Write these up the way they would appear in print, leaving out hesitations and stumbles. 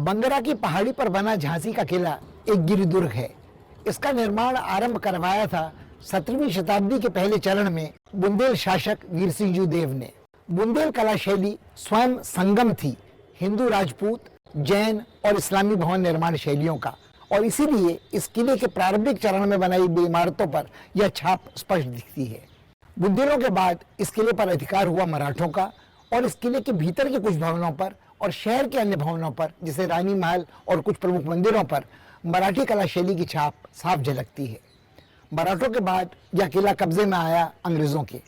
बंगरा की पहाड़ी पर बना झांसी का किला एक गिरिदुर्ग है। इसका निर्माण आरंभ करवाया था 17वीं शताब्दी के पहले चरण में बुंदेल शासक वीर सिंह देव ने। बुंदेल कला शैली स्वयं संगम थी हिंदू, राजपूत, जैन और इस्लामी भवन निर्माण शैलियों का, और इसीलिए इस किले के प्रारंभिक चरण में बनाई गई इमारतों पर यह छाप स्पष्ट दिखती है। बुंदेलों के बाद इस किले पर अधिकार हुआ मराठों का, और इस किले के भीतर के कुछ भवनों पर और शहर के अन्य भवनों पर जैसे रानी महल और कुछ प्रमुख मंदिरों पर मराठी कला शैली की छाप साफ झलकती है। मराठों के बाद यह किला कब्जे में आया अंग्रेजों के।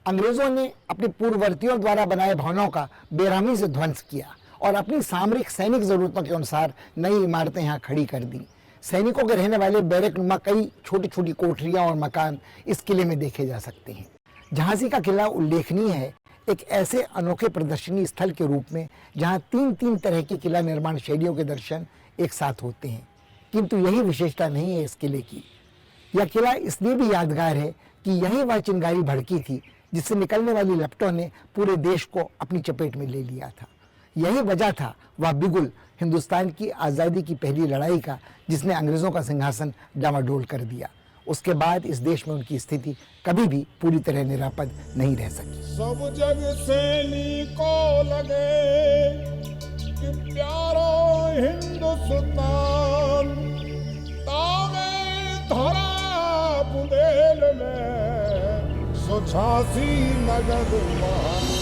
अंग्रेजों ने अपने पूर्ववर्तियों द्वारा बनाए भवनों का बेरहमी से ध्वंस किया और अपनी सामरिक सैनिक जरूरतों के अनुसार नई इमारतें यहाँ खड़ी कर दी। सैनिकों के रहने वाले बैरक नुमा कई छोटी छोटी कोठरियां और मकान इस किले में देखे जा सकते हैं। झांसी का किला उल्लेखनीय है एक ऐसे अनोखे प्रदर्शनी स्थल के रूप में जहाँ तीन तरह की किला निर्माण शैलियों के दर्शन एक साथ होते हैं। किंतु यही विशेषता नहीं है इस किले की। यह किला इसलिए भी यादगार है कि यही वह चिंगारी भड़की थी जिससे निकलने वाली लपटों ने पूरे देश को अपनी चपेट में ले लिया था। यही वजह था वह बिगुल, हिंदुस्तान की आज़ादी की पहली लड़ाई का, जिसने अंग्रेजों का सिंहासन डामाडोल कर दिया। उसके बाद इस देश में उनकी स्थिति कभी भी पूरी तरह निरापद नहीं रह सकी। सब जग सैनिकों लगे कि प्यारो हिंदुस्तान, तावे धरा बुंदेल में सो झांसी नगद महान।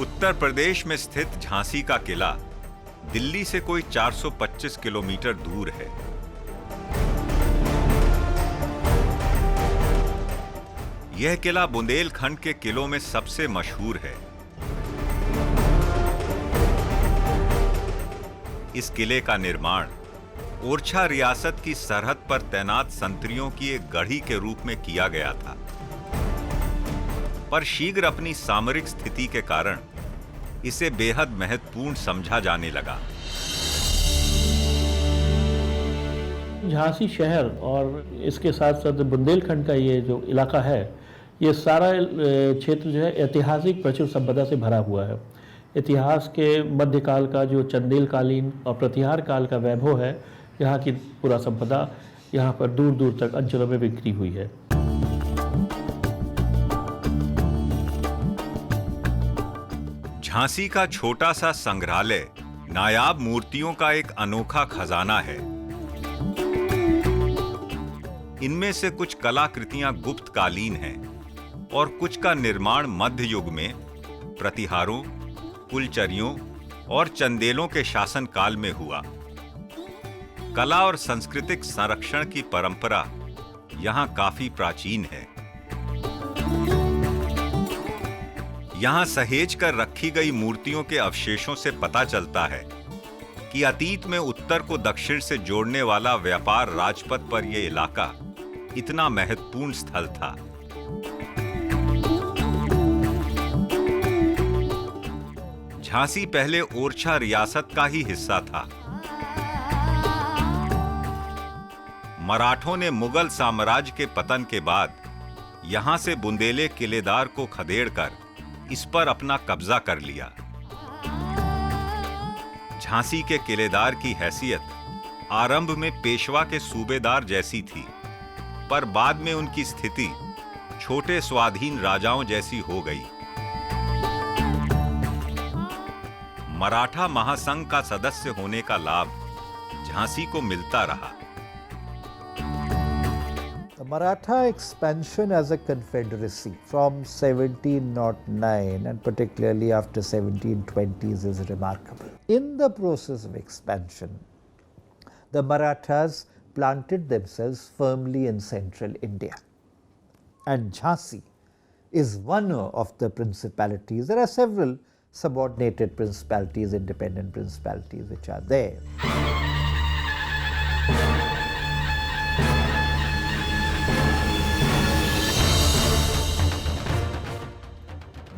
उत्तर प्रदेश में स्थित झांसी का किला दिल्ली से कोई 425 किलोमीटर दूर है। यह किला बुंदेलखंड के किलों में सबसे मशहूर है। इस किले का निर्माण ओरछा रियासत की सरहद पर तैनात संतरियों की एक गढ़ी के रूप में किया गया था, पर शीघ्र अपनी सामरिक स्थिति के कारण इसे बेहद महत्वपूर्ण समझा जाने लगा। झांसी शहर और इसके साथ साथ बुंदेलखंड का ये जो इलाका है, ये सारा क्षेत्र जो है ऐतिहासिक प्रचुर संपदा से भरा हुआ है। इतिहास के मध्यकाल का जो चंदेलकालीन और प्रतिहार काल का वैभव है, यहाँ की पूरा संपदा यहाँ पर दूर दूर तक अंचलों में बिखरी हुई है। झांसी का छोटा सा संग्रहालय नायाब मूर्तियों का एक अनोखा खजाना है। इनमें से कुछ कलाकृतियां गुप्तकालीन हैं और कुछ का निर्माण मध्य युग में प्रतिहारों, कुलचरियों और चंदेलों के शासनकाल में हुआ। कला और सांस्कृतिक संरक्षण की परंपरा यहाँ काफी प्राचीन है। यहाँ सहेज कर रखी गई मूर्तियों के अवशेषों से पता चलता है कि अतीत में उत्तर को दक्षिण से जोड़ने वाला व्यापार राजपथ पर यह इलाका इतना महत्वपूर्ण स्थल था। झांसी पहले ओरछा रियासत का ही हिस्सा था। मराठों ने मुगल साम्राज्य के पतन के बाद यहां से बुंदेले किलेदार को खदेड़कर इस पर अपना कब्जा कर लिया। झांसी के किलेदार की हैसियत आरंभ में पेशवा के सूबेदार जैसी थी, पर बाद में उनकी स्थिति छोटे स्वाधीन राजाओं जैसी हो गई। मराठा महासंघ का सदस्य होने का लाभ झांसी को मिलता रहा। The Maratha expansion as a confederacy from 1709 and particularly after 1720s is remarkable. In the process of expansion, the Marathas planted themselves firmly in central India, and Jhansi is one of the principalities. There are several subordinated principalities, independent principalities which are there.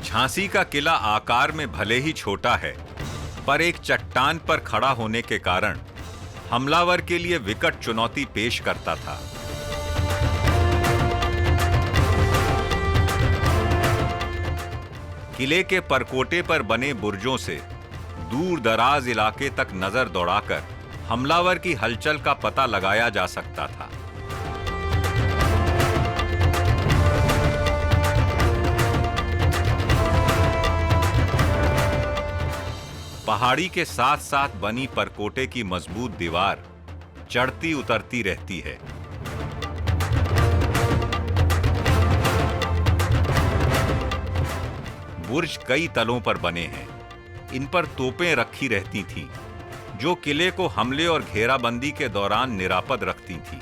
Jhansi का किला आकार में भले ही छोटा है, पर एक चट्टान पर खड़ा होने के कारण हमलावर के लिए विकट चुनौती पेश करता था। किले के परकोटे पर बने बुर्जों से दूर दराज इलाके तक नजर दौड़ाकर हमलावर की हलचल का पता लगाया जा सकता था। पहाड़ी के साथ साथ बनी परकोटे की मजबूत दीवार चढ़ती उतरती रहती है। बुर्ज कई तलों पर बने हैं। इन पर तोपें रखी रहती थीं, जो किले को हमले और घेराबंदी के दौरान निरापद रखती थीं।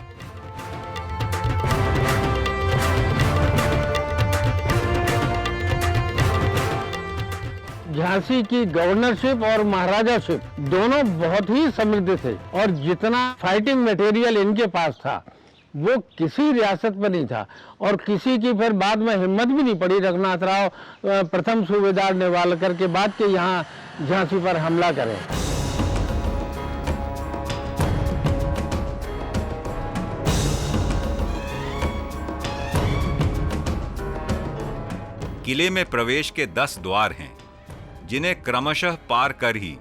झांसी की गवर्नरशिप और महाराजाशिप दोनों बहुत ही समृद्ध थे और जितना फाइटिंग मटेरियल इनके पास था वो किसी रियासत में नहीं था और किसी की फिर बाद में हिम्मत भी नहीं पड़ी रघुनाथ राव प्रथम सूबेदार नेवालकर के बाद के यहाँ झांसी पर हमला करें। किले में प्रवेश के 10 द्वार हैं, जिन्हें क्रमशः पार कर ही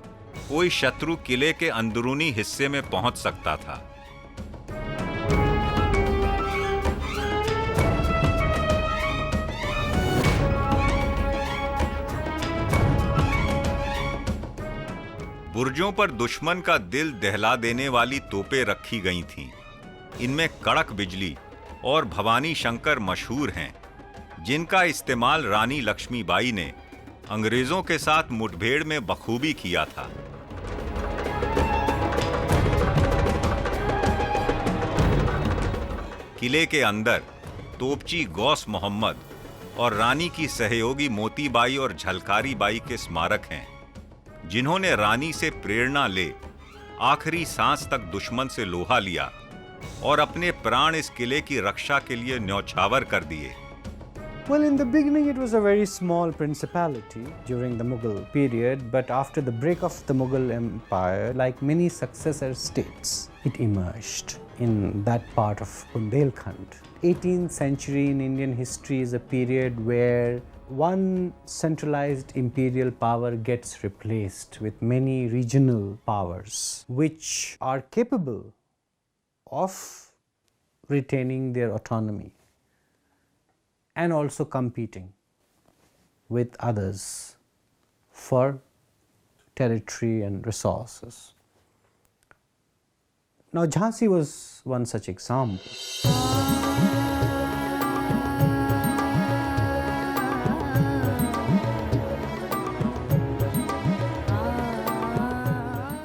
कोई शत्रु किले के अंदरूनी हिस्से में पहुंच सकता था। बुर्जों पर दुश्मन का दिल दहला देने वाली तोपें रखी गई थीं। इनमें कड़क बिजली और भवानी शंकर मशहूर हैं, जिनका इस्तेमाल रानी लक्ष्मीबाई ने अंग्रेजों के साथ मुठभेड़ में बखूबी किया था। किले के अंदर तोपची गौस मोहम्मद और रानी की सहयोगी मोतीबाई और झलकारी बाई के स्मारक हैं, जिन्होंने रानी से प्रेरणा ले आखिरी सांस तक दुश्मन से लोहा लिया और अपने प्राण इस किले की रक्षा के लिए न्यौछावर कर दिए। Well, in the beginning it was a very small principality during the Mughal period, but after the break of the Mughal Empire, like many successor states, it emerged in that part of Bundelkhand. 18th century in Indian history is a period where one centralized imperial power gets replaced with many regional powers which are capable of retaining their autonomy and also competing with others for territory and resources. Now, Jhansi was one such example.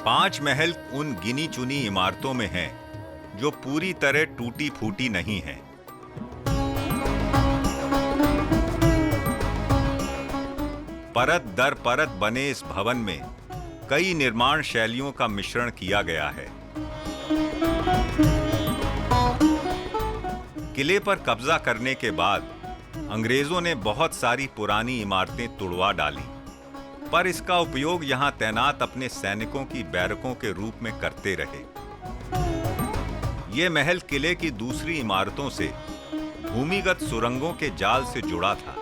पांच महल उन गिनी चुनी इमारतों में हैं जो पूरी तरह टूटी फूटी नहीं हैं। परत दर परत बने इस भवन में कई निर्माण शैलियों का मिश्रण किया गया है। किले पर कब्जा करने के बाद अंग्रेजों ने बहुत सारी पुरानी इमारतें तुड़वा डाली, पर इसका उपयोग यहां तैनात अपने सैनिकों की बैरकों के रूप में करते रहे। यह महल किले की दूसरी इमारतों से भूमिगत सुरंगों के जाल से जुड़ा था।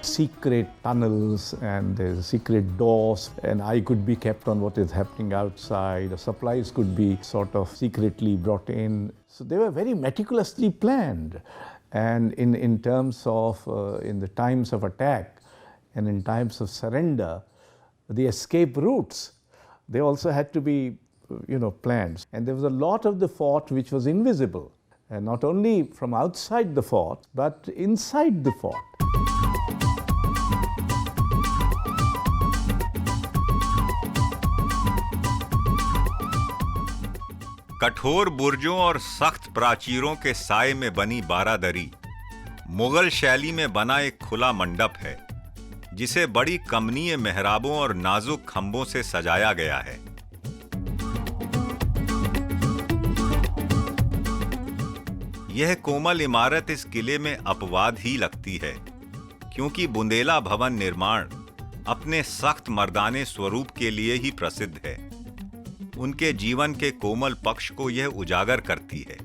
Secret tunnels and secret doors, and eye could be kept on what is happening outside. The supplies could be sort of secretly brought in. So they were very meticulously planned. And in terms of in the times of attack and in times of surrender, the escape routes, they also had to be planned. And there was a lot of the fort which was invisible, and not only from outside the fort but inside the fort. कठोर बुर्जों और सख्त प्राचीरों के साए में बनी बारादरी मुगल शैली में बना एक खुला मंडप है, जिसे बड़ी कमनीय मेहराबों और नाजुक खंभों से सजाया गया है। यह कोमल इमारत इस किले में अपवाद ही लगती है, क्योंकि बुंदेला भवन निर्माण अपने सख्त मर्दाने स्वरूप के लिए ही प्रसिद्ध है। उनके जीवन के कोमल पक्ष को यह उजागर करती है।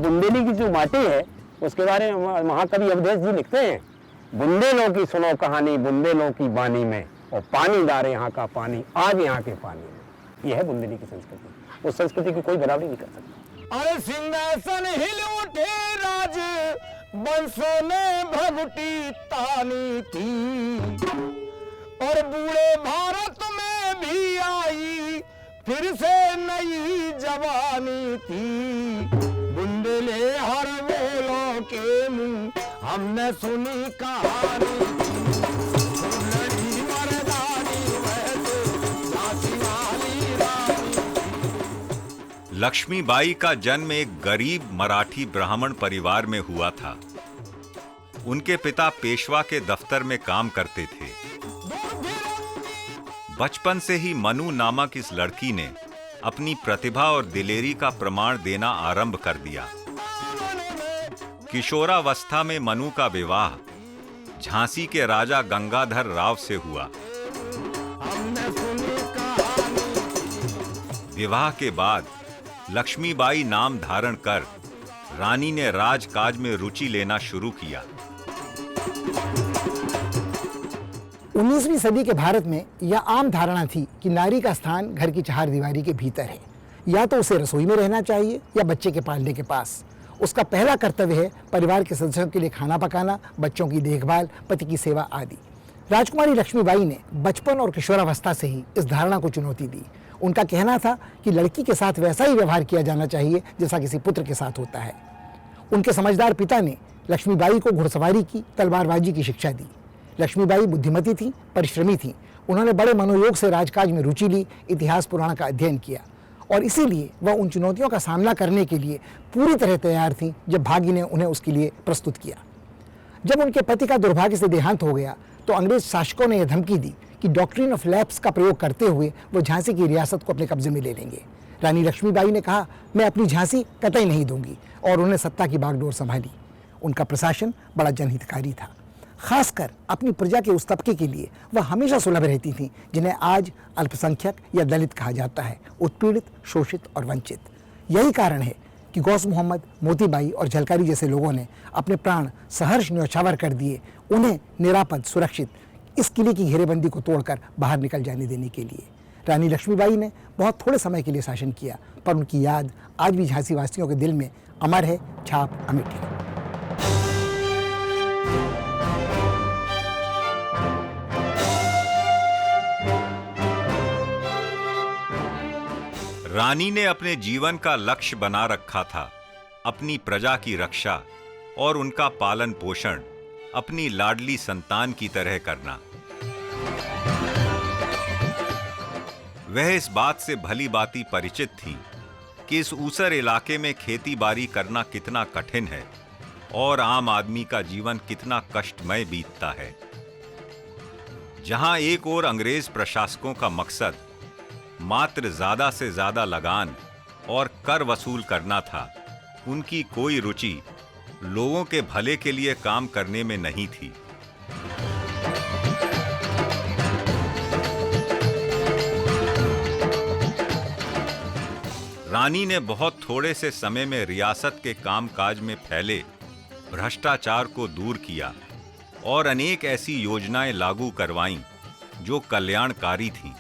बुंदेली की जो माटी है उसके बारे में महाकवि अवधेश जी लिखते हैं, बुंदेलों की सुनो कहानी बुंदेलों की बानी में, और पानी डारे यहाँ का पानी आज यहाँ के पानी में। यह है बुंदेली की संस्कृति। उस संस्कृति की कोई बराबरी नहीं कर सकता। अरे सिंहासन हिल उठे राज बंसों ने भगुटी तानी थी, और बूढ़े भारत में भी आई फिर से नई जवानी थी। बुंदेले हर बोलों के मुंह हमने सुनी कहानी, लड़ी मर्दानी वैसे झांसी वाली रानी। लक्ष्मीबाई का जन्म एक गरीब मराठी ब्राह्मण परिवार में हुआ था। उनके पिता पेशवा के दफ्तर में काम करते थे। बचपन से ही मनु नामक इस लड़की ने अपनी प्रतिभा और दिलेरी का प्रमाण देना आरंभ कर दिया। किशोरावस्था में मनु का विवाह झांसी के राजा गंगाधर राव से हुआ। विवाह के बाद लक्ष्मीबाई नाम धारण कर रानी ने राजकाज में रुचि लेना शुरू किया। 19वीं सदी के भारत में यह आम धारणा थी कि नारी का स्थान घर की चार दीवारी के भीतर है। या तो उसे रसोई में रहना चाहिए या बच्चे के पालने के पास। उसका पहला कर्तव्य है परिवार के सदस्यों के लिए खाना पकाना, बच्चों की देखभाल, पति की सेवा आदि। राजकुमारी लक्ष्मीबाई ने बचपन और किशोरावस्था से ही इस धारणा को चुनौती दी। उनका कहना था कि लड़की के साथ वैसा ही व्यवहार किया जाना चाहिए जैसा किसी पुत्र के साथ होता है। उनके समझदार पिता ने लक्ष्मीबाई को घुड़सवारी की, तलवारबाजी की शिक्षा दी। लक्ष्मीबाई बुद्धिमती थी, परिश्रमी थी। उन्होंने बड़े मनोयोग से राजकाज में रुचि ली, इतिहास पुराण का अध्ययन किया, और इसीलिए वह उन चुनौतियों का सामना करने के लिए पूरी तरह तैयार थी जब भाग्य ने उन्हें उसके लिए प्रस्तुत किया। जब उनके पति का दुर्भाग्य से देहांत हो गया तो अंग्रेज शासकों ने यह धमकी दी कि डॉक्ट्रिन ऑफ लैप्स का प्रयोग करते हुए वो झांसी की रियासत को अपने कब्जे में ले लेंगे। रानी लक्ष्मीबाई ने कहा, मैं अपनी झांसी कतई नहीं दूंगी, और उन्हें सत्ता की बागडोर संभाली। उनका प्रशासन बड़ा जनहितकारी था। खासकर अपनी प्रजा के उस तबके के लिए वह हमेशा सुलभ रहती थी जिन्हें आज अल्पसंख्यक या दलित कहा जाता है, उत्पीड़ित, शोषित और वंचित। यही कारण है कि गौस मोहम्मद, मोतीबाई और झलकारी जैसे लोगों ने अपने प्राण सहर्ष न्यौछावर कर दिए उन्हें निरापद, सुरक्षित इस किले की घेरेबंदी को तोड़कर बाहर निकल जाने देने के लिए। रानी लक्ष्मीबाई ने बहुत थोड़े समय के लिए शासन किया, पर उनकी याद आज भी झांसी वासियों के दिल में अमर है, छाप अमिट है। रानी ने अपने जीवन का लक्ष्य बना रखा था अपनी प्रजा की रक्षा और उनका पालन पोषण अपनी लाडली संतान की तरह करना। वह इस बात से भली भांति परिचित थी कि इस ऊसर इलाके में खेती बाड़ी करना कितना कठिन है और आम आदमी का जीवन कितना कष्टमय बीतता है। जहां एक ओर अंग्रेज प्रशासकों का मकसद मात्र ज्यादा से ज्यादा लगान और कर वसूल करना था, उनकी कोई रुचि लोगों के भले के लिए काम करने में नहीं थी। रानी ने बहुत थोड़े से समय में रियासत के कामकाज में फैले भ्रष्टाचार को दूर किया और अनेक ऐसी योजनाएं लागू करवाईं जो कल्याणकारी थीं।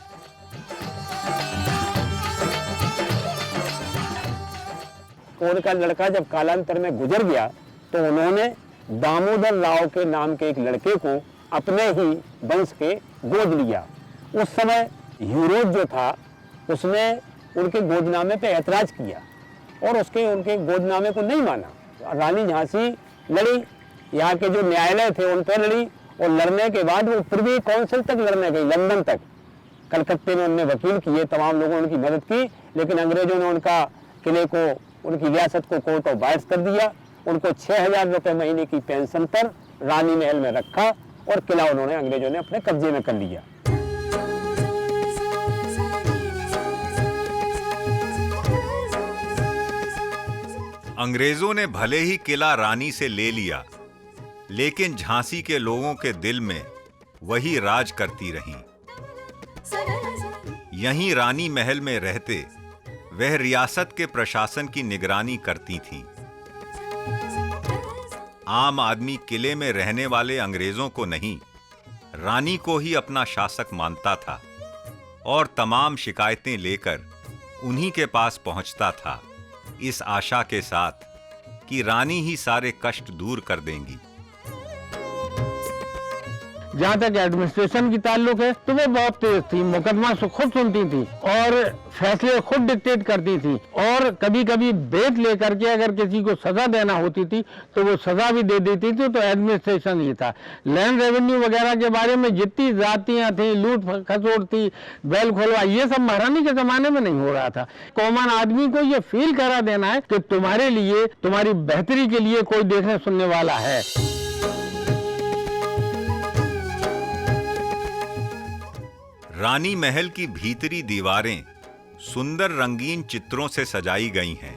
उनका लड़का जब कालांतर में गुजर गया तो उन्होंने दामोदर राव के नाम के एक लड़के को अपने ही वंश के गोद लिया। उस समय यूरोप जो था उसने उनके गोदनामे पे ऐतराज किया और उनके गोदनामे को नहीं माना। रानी झांसी लड़ी, यहाँ के जो न्यायालय थे उन पर लड़ी और लड़ने के बाद वो प्रिवी काउंसिल तक लड़ने गई, लंदन तक। कलकत्ते में उनने वकील किए, तमाम लोगों ने उनकी मदद की, लेकिन अंग्रेजों ने उनका किले को, उनकी रियासत को कोर्ट ऑफ बायर्स कर दिया। उनको 6,000 रुपये महीने की पेंशन पर रानी महल में रखा और किला उन्होंने अंग्रेजों ने अपने कब्जे में कर लिया। अंग्रेजों ने भले ही किला रानी से ले लिया, लेकिन झांसी के लोगों के दिल में वही राज करती रहीं। यहीं रानी महल में रहते वह रियासत के प्रशासन की निगरानी करती थीं। आम आदमी किले में रहने वाले अंग्रेजों को नहीं, रानी को ही अपना शासक मानता था और तमाम शिकायतें लेकर उन्हीं के पास पहुंचता था, इस आशा के साथ कि रानी ही सारे कष्ट दूर कर देंगी। जहाँ तक एडमिनिस्ट्रेशन की ताल्लुक है तो वो बहुत तेज थी, मुकदमा से खुद सुनती थी और फैसले खुद डिक्टेट करती थी, और कभी कभी बेट लेकर के अगर किसी को सजा देना होती थी तो वो सजा भी दे देती थी। तो एडमिनिस्ट्रेशन ही था। लैंड रेवेन्यू वगैरह के बारे में जितनी जातियां थी, लूट खसोट थी, बैल खोलवा, ये सब महारानी के जमाने में नहीं हो रहा था। कॉमन आदमी को ये फील करा देना है कि तुम्हारे लिए, तुम्हारी बेहतरी के लिए कोई देखने सुनने वाला है। रानी महल की भीतरी दीवारें सुंदर रंगीन चित्रों से सजाई गई हैं।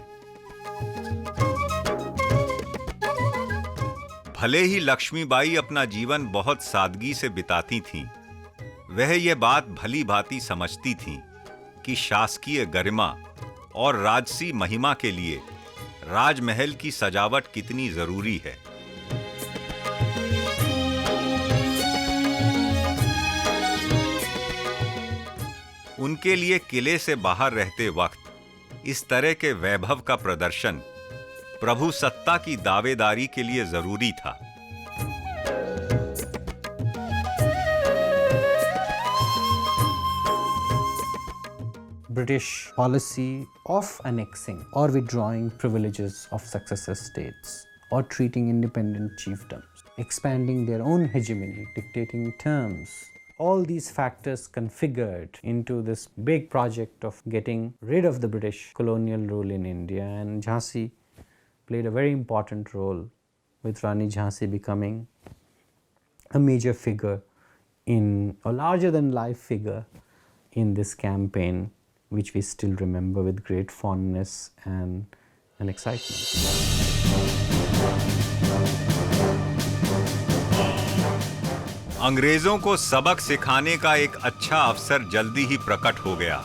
भले ही लक्ष्मीबाई अपना जीवन बहुत सादगी से बिताती थीं, वह यह बात भली भांति समझती थीं कि शासकीय गरिमा और राजसी महिमा के लिए राजमहल की सजावट कितनी जरूरी है। उनके लिए किले से बाहर रहते वक्त इस तरह के वैभव का प्रदर्शन प्रभु सत्ता की दावेदारी के लिए जरूरी था। British policy of annexing or withdrawing privileges of successor states or treating independent chiefdoms, expanding their own hegemony, dictating terms. All these factors configured into this big project of getting rid of the British colonial rule in India, and Jhansi played a very important role, with Rani Jhansi becoming a major figure in, a larger than life figure in this campaign, which we still remember with great fondness and excitement. अंग्रेजों को सबक सिखाने का एक अच्छा अवसर जल्दी ही प्रकट हो गया।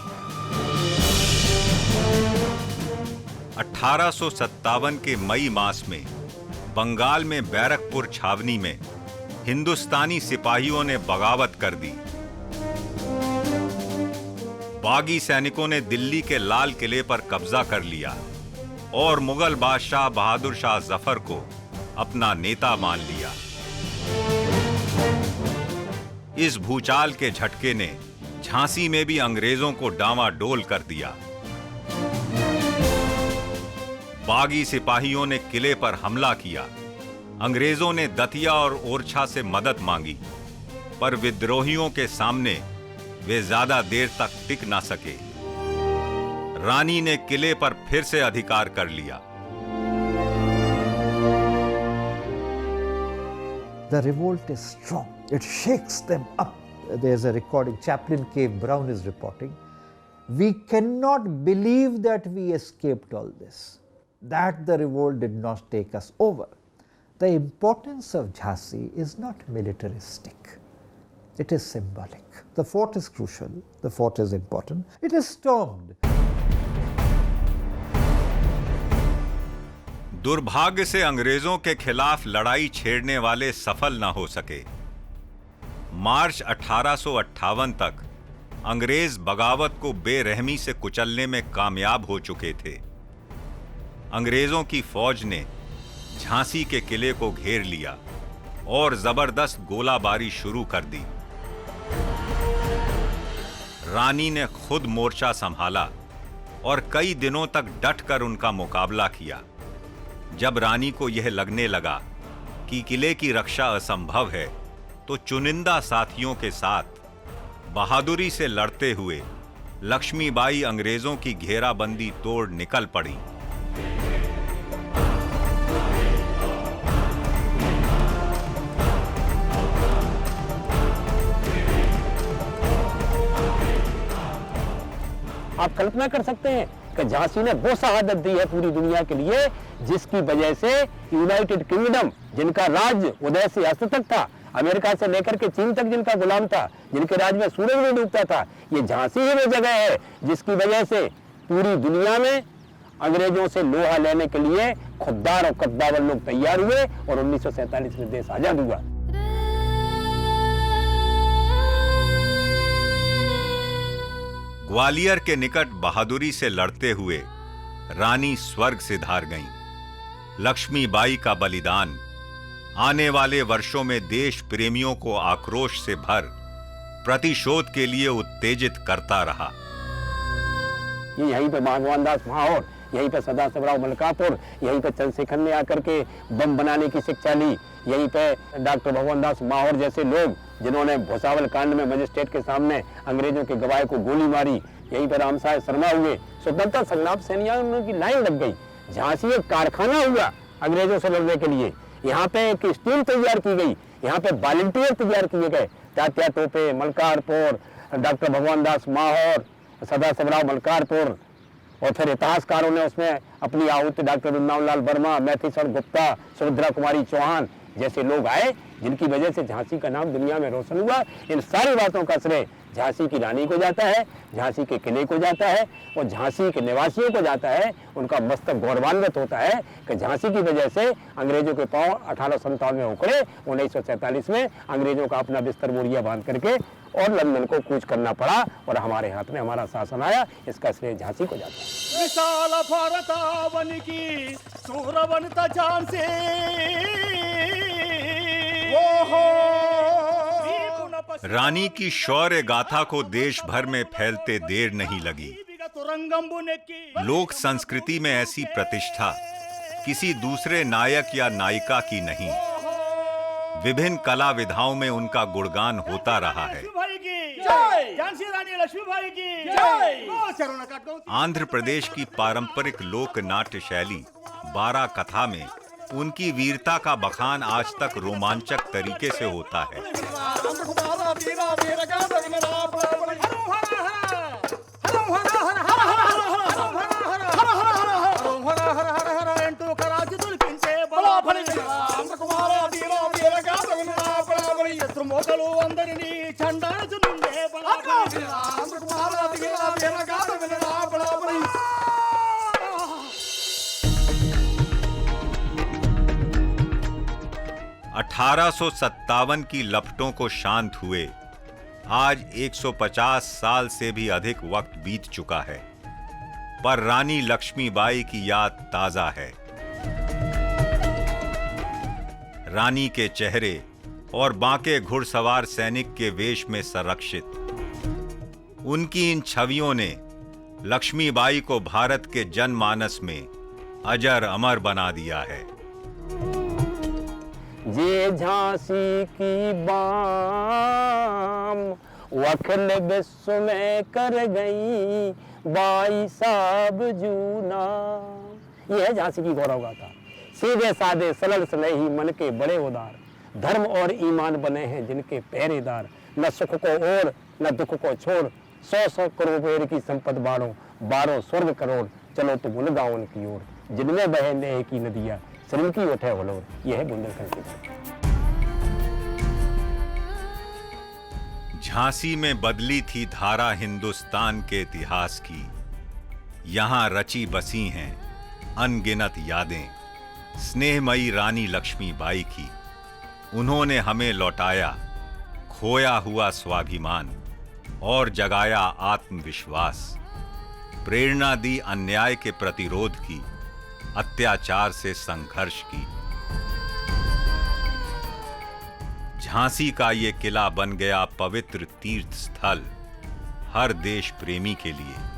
1857 के मई मास में बंगाल में बैरकपुर छावनी में हिंदुस्तानी सिपाहियों ने बगावत कर दी। बागी सैनिकों ने दिल्ली के लाल किले पर कब्जा कर लिया और मुगल बादशाह बहादुर शाह जफर को अपना नेता मान लिया। इस भूचाल के झटके ने झांसी में भी अंग्रेजों को डामाडोल कर दिया। बागी सिपाहियों ने किले पर हमला किया। अंग्रेजों ने दतिया और ओरछा से मदद मांगी, पर विद्रोहियों के सामने वे ज्यादा देर तक टिक ना सके। रानी ने किले पर फिर से अधिकार कर लिया। The revolt is strong. It shakes them up. There's a recording, Chaplain K. Brown is reporting, we cannot believe that we escaped all this, that the revolt did not take us over. The importance of Jhansi is not militaristic. It is symbolic. The fort is crucial. The fort is important. It is stormed. दुर्भाग्य से अंग्रेजों के खिलाफ लड़ाई छेड़ने वाले सफल न हो सके। मार्च 1858 तक अंग्रेज बगावत को बेरहमी से कुचलने में कामयाब हो चुके थे। अंग्रेजों की फौज ने झांसी के किले को घेर लिया और जबरदस्त गोलाबारी शुरू कर दी। रानी ने खुद मोर्चा संभाला और कई दिनों तक डटकर उनका मुकाबला किया। जब रानी को यह लगने लगा कि किले की रक्षा असंभव है, तो चुनिंदा साथियों के साथ बहादुरी से लड़ते हुए लक्ष्मीबाई अंग्रेजों की घेराबंदी तोड़ निकल पड़ी। आप कल्पना कर सकते हैं कि झांसी ने वो शहादत दी है पूरी दुनिया के लिए, जिसकी वजह से यूनाइटेड किंगडम, जिनका राज्य उदय से अस्त तक था, अमेरिका से लेकर के चीन तक जिनका गुलाम था, जिनके राज्य में सूरज भी डूबता था, ये झांसी ही वो जगह है जिसकी वजह से पूरी दुनिया में अंग्रेजों से लोहा लेने के लिए खुददार और कद्दावर लोग तैयार हुए और 1947 में देश आजाद हुआ। ग्वालियर के निकट बहादुरी से लड़ते हुए रानी स्वर्ग से धार गईं। लक्ष्मीबाई का बलिदान आने वाले वर्षों में देश प्रेमियों को आक्रोश से भर प्रतिशोध के लिए उत्तेजित करता रहा। यहीं पे भगवान दास माहौर, यहीं पे सदाशिवराव मलकापुर, यहीं पे चंद्रशेखर ने आकर के बम बनाने की शिक्षा ली। यहीं पे डॉक्टर भगवान दास माहौर जैसे लोग जिन्होंने भुसावल कांड में मजिस्ट्रेट के सामने अंग्रेजों के गवाह को गोली मारी। यहीं पर रामसाय शर्मा हुए। स्वतंत्रता संग्राम सेनानियों की लाइन लग गई। झांसी एक कारखाना हुआ अंग्रेजों से लड़ने के लिए। यहाँ पे एक स्टीम तैयार की गई, यहाँ पे वॉलंटियर तैयार किए गए। तात्या टोपे, मलकारपुर, डॉक्टर भगवान दास माहौर, सदाशिवराव मलकारपुर, और फिर इतिहासकारों ने उसमें अपनी आहुति डॉक्टर वृंदावनलाल वर्मा, मैथिसर गुप्ता, सुभद्रा कुमारी चौहान जैसे लोग आए, जिनकी वजह से झांसी का नाम दुनिया में रोशन हुआ। इन सारी बातों का श्रेय झांसी की रानी को जाता है, झांसी के किले को जाता है और झांसी के निवासियों को जाता है। उनका मस्तक गौरवान्वित होता है कि झांसी की वजह से अंग्रेजों के पांव 1857 में उखड़े। 1947 में अंग्रेजों का अपना बिस्तर बोरिया बांध करके और लंदन को कूच करना पड़ा और हमारे हाथ में हमारा शासन आया। इसका श्रेय झांसी को जाता है। विशाल भारतावन की सूरवनिता झांसी, रानी की शौर्य गाथा को देश भर में फैलते देर नहीं लगी। लोक संस्कृति में ऐसी प्रतिष्ठा किसी दूसरे नायक या नायिका की नहीं। विभिन्न कला विधाओं में उनका गुणगान होता रहा है। आंध्र प्रदेश की पारंपरिक लोक नाट्य शैली बारा कथा में उनकी वीरता का बखान आज तक रोमांचक तरीके से होता है। (1857) की लपटों को शांत हुए आज 150 साल से भी अधिक वक्त बीत चुका है, पर रानी लक्ष्मीबाई की याद ताजा है। रानी के चेहरे और बांके घुड़सवार सैनिक के वेश में संरक्षित उनकी इन छवियों ने लक्ष्मीबाई को भारत के जनमानस में अजर अमर बना दिया है। जे झांसी की बाम वखल विश्व में कर गई बाई साहब जूना। यह है झांसी की गौरव गाथा। सीधे साधे सरल स्नेही मन के बड़े उदार, धर्म और ईमान बने हैं जिनके पहरेदार। न सुख को और न दुख को छोड़, 100 करोड़ पेड़ की संपद बाढ़ो, 12 स्वर्ग करोड़, चलो तो गुण गाओ उनकी ओर। जिनमें बहे नेह की नदियां, श्रम की उठे वलोर। यह है बुंदेलखंड की बात। झांसी में बदली थी धारा हिंदुस्तान के इतिहास की। यहां रची बसी हैं अनगिनत यादें स्नेहमयी रानी लक्ष्मीबाई की। उन्होंने हमें लौटाया खोया हुआ स्वाभिमान और जगाया आत्मविश्वास, प्रेरणा दी अन्याय के प्रतिरोध की, अत्याचार से संघर्ष की। झांसी का ये किला बन गया पवित्र तीर्थ स्थल हर देश प्रेमी के लिए।